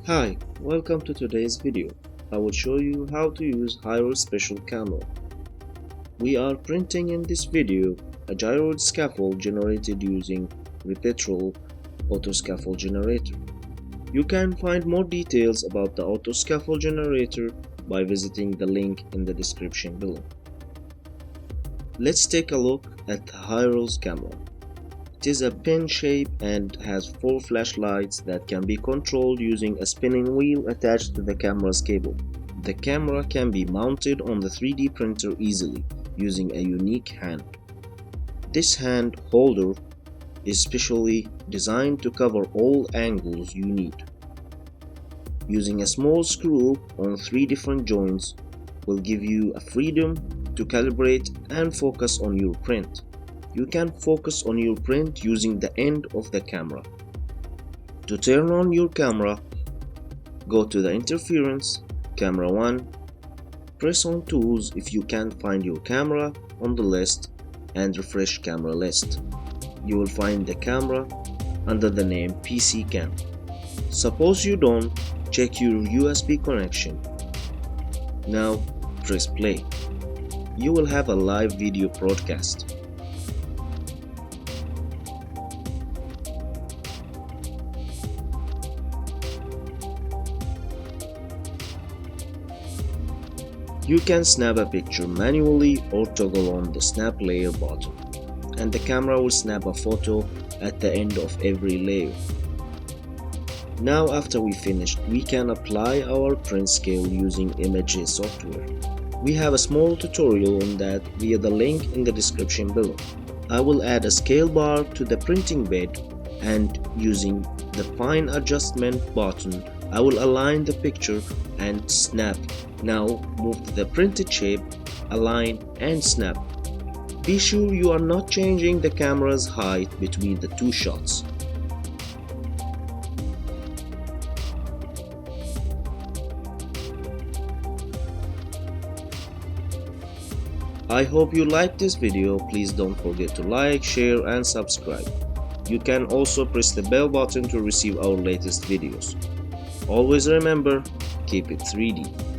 Hi, welcome to today's video. I will show you how to use Hyrel Special Camera. We are printing in this video a gyroid scaffold generated using Repetrol auto scaffold generator. You can find more details about the auto scaffold generator by visiting the link in the description below. Let's take a look at Hyrel's camera. It is a pin shape and has 4 flashlights that can be controlled using a spinning wheel attached to the camera's cable. The camera can be mounted on the 3D printer easily using a unique hand. This hand holder is specially designed to cover all angles you need. Using a small screw on 3 different joints will give you a freedom to calibrate and focus on your print. You can focus on your print using the end of the camera. To turn on your camera, go to the interference, camera 1, press on tools if you can't find your camera on the list, and refresh camera list. You will find the camera under the name PC Cam. Suppose you don't, check your USB connection. Now press play. You will have a live video broadcast. You can snap a picture manually or toggle on the snap layer button, and the camera will snap a photo at the end of every layer. Now after we finished, we can apply our print scale using Images software. We have a small tutorial on that via the link in the description below. I will add a scale bar to the printing bed, and using the fine adjustment button, I will align the picture and snap. Now move to the printed shape, align and snap. Be sure you are not changing the camera's height between the 2 shots. I hope you liked this video. Please don't forget to like, share and subscribe. You can also press the bell button to receive our latest videos. Always remember, keep it 3D.